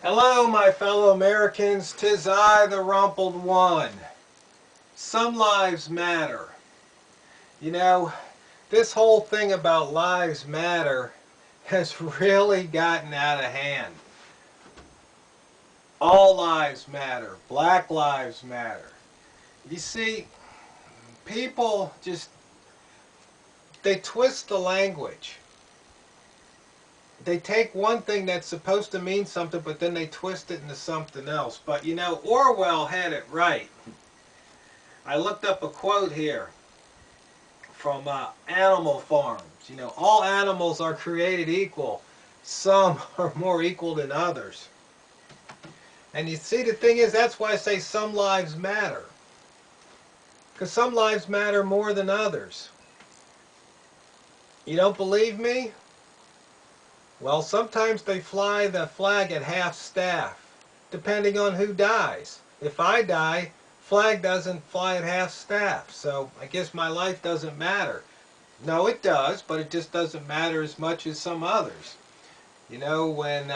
Hello, my fellow Americans. 'Tis I, the rumpled one. Some lives matter. You know, this whole thing about lives matter has really gotten out of hand. All lives matter. Black lives matter. You see, people they twist the language. They take one thing that's supposed to mean something, but then they twist it into something else. But you know, Orwell had it right. I looked up a quote here from Animal Farms. You know, all animals are created equal. Some are more equal than others. And you see, the thing is, that's why I say some lives matter. Because some lives matter more than others. You don't believe me? Well, sometimes they fly the flag at half staff, depending on who dies. If I die, flag doesn't fly at half staff, so I guess my life doesn't matter. No, it does, but it just doesn't matter as much as some others. You know, when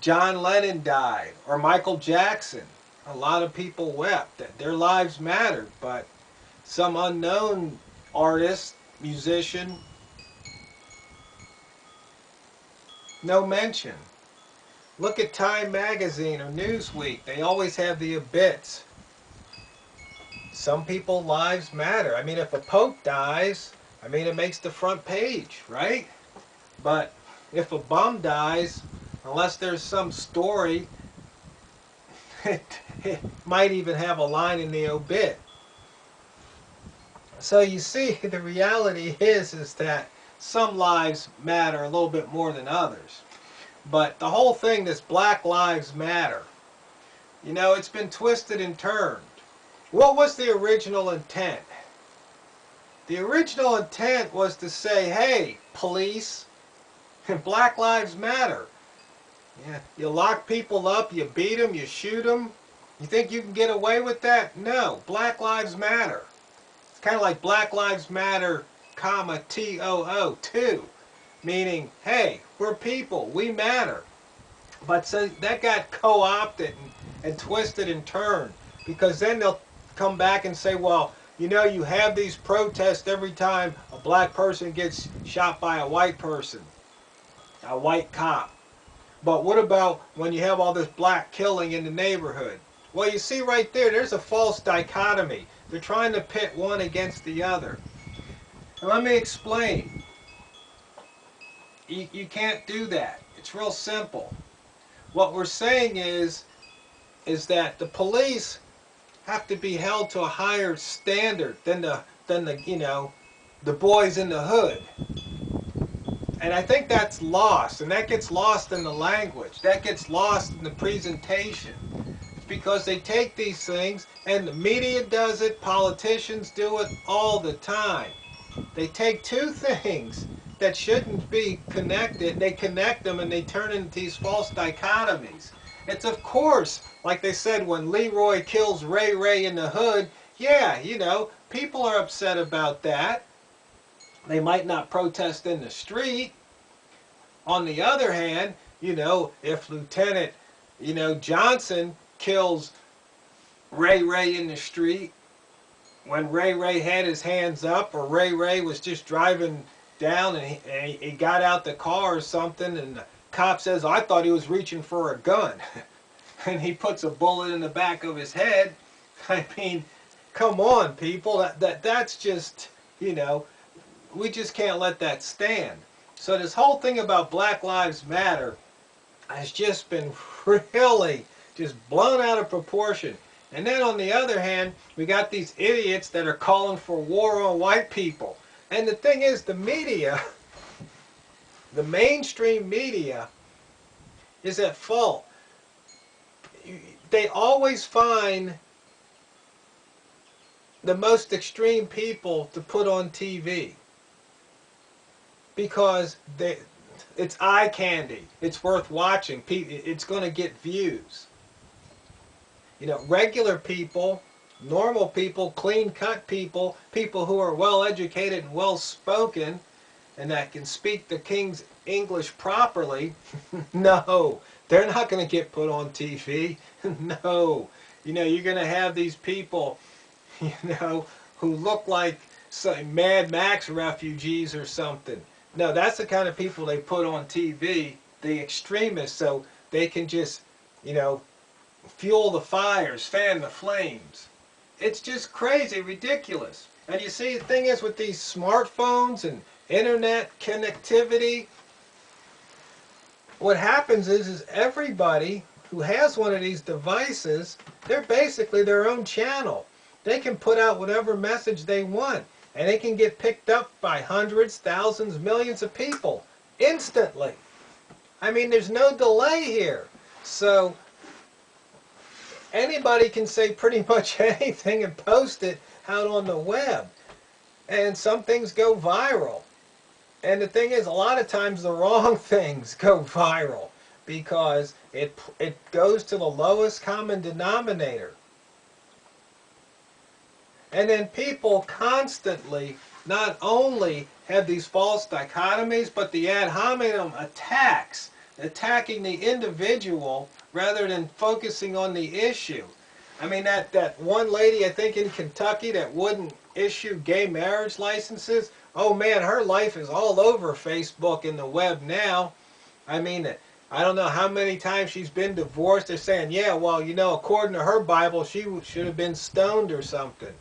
John Lennon died, or Michael Jackson, a lot of people wept that their lives mattered, but some unknown artist, musician, no mention. Look at Time Magazine or Newsweek. They always have the obits. Some people's lives matter. I mean, if a pope dies, I mean, it makes the front page, right? But if a bum dies, unless there's some story, it might even have a line in the obit. So you see, the reality is that some lives matter a little bit more than others. But the whole thing, this Black Lives Matter, you know, it's been twisted and turned. What was the original intent? The original intent was to say, hey, police, Black Lives Matter. Yeah, you lock people up, you beat them, you shoot them. You think you can get away with that? No, Black Lives Matter. It's kind of like Black Lives Matter, comma, TOO, too. Meaning, hey, we're people, we matter. But so that got co-opted and twisted and turned, because then they'll come back and say, well, you know, you have these protests every time a black person gets shot by a white person, a white cop. But what about when you have all this black killing in the neighborhood? Well, you see right there, there's a false dichotomy. They're trying to pit one against the other. And let me explain. You can't do that. It's real simple. What we're saying is that the police have to be held to a higher standard than the you know, the boys in the hood. And I think that's lost, and that gets lost in the language. That gets lost in the presentation. It's because they take these things, and the media does it, politicians do it all the time. They take two things that shouldn't be connected, they connect them and they turn into these false dichotomies. It's of course, like they said, when Leroy kills Ray Ray in the hood, yeah, you know, people are upset about that. They might not protest in the street. On the other hand, you know, if Lieutenant, you know, Johnson kills Ray Ray in the street, when Ray Ray had his hands up, or Ray Ray was just driving down and he got out the car or something, and the cop says, I thought he was reaching for a gun. And he puts a bullet in the back of his head. I mean, come on, people. That's just, you know, we just can't let that stand. So this whole thing about Black Lives Matter has just been really just blown out of proportion. And then on the other hand, we got these idiots that are calling for war on white people. And the thing is, the media, the mainstream media, is at fault. They always find the most extreme people to put on TV because it's eye candy. It's worth watching. It's going to get views. You know, regular people, normal people, clean-cut people, people who are well-educated and well-spoken, and that can speak the king's English properly, no, they're not going to get put on TV. No. You're going to have these people, you know, who look like some Mad Max refugees or something. No, that's the kind of people they put on TV, the extremists, so they can just, you know, fuel the fires, fan the flames. It's just crazy, ridiculous. And you see, the thing is with these smartphones and internet connectivity, what happens is everybody who has one of these devices, they're basically their own channel. They can put out whatever message they want, and they can get picked up by hundreds, thousands, millions of people instantly. I mean, there's no delay here. So anybody can say pretty much anything and post it out on the web. And some things go viral. And the thing is, a lot of times the wrong things go viral because it goes to the lowest common denominator. And then people constantly not only have these false dichotomies, but the ad hominem attacks, attacking the individual rather than focusing on the issue. I mean, that one lady, I think in Kentucky, that wouldn't issue gay marriage licenses, oh man, her life is all over Facebook and the web now. I mean, I don't know how many times she's been divorced. They're saying, yeah, well, according to her Bible, she should have been stoned or something.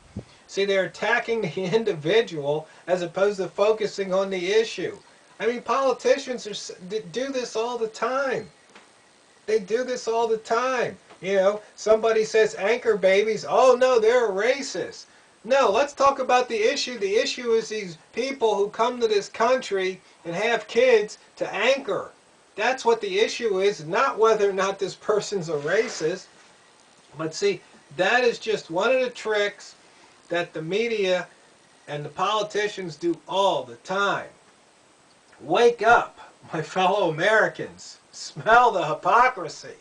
See, they're attacking the individual as opposed to focusing on the issue. I mean, politicians do this all the time. They do this all the time. Somebody says anchor babies. Oh, no, they're a racist. No, let's talk about the issue. The issue is these people who come to this country and have kids to anchor. That's what the issue is, not whether or not this person's a racist. But see, that is just one of the tricks that the media and the politicians do all the time. Wake up, my fellow Americans. Smell the hypocrisy.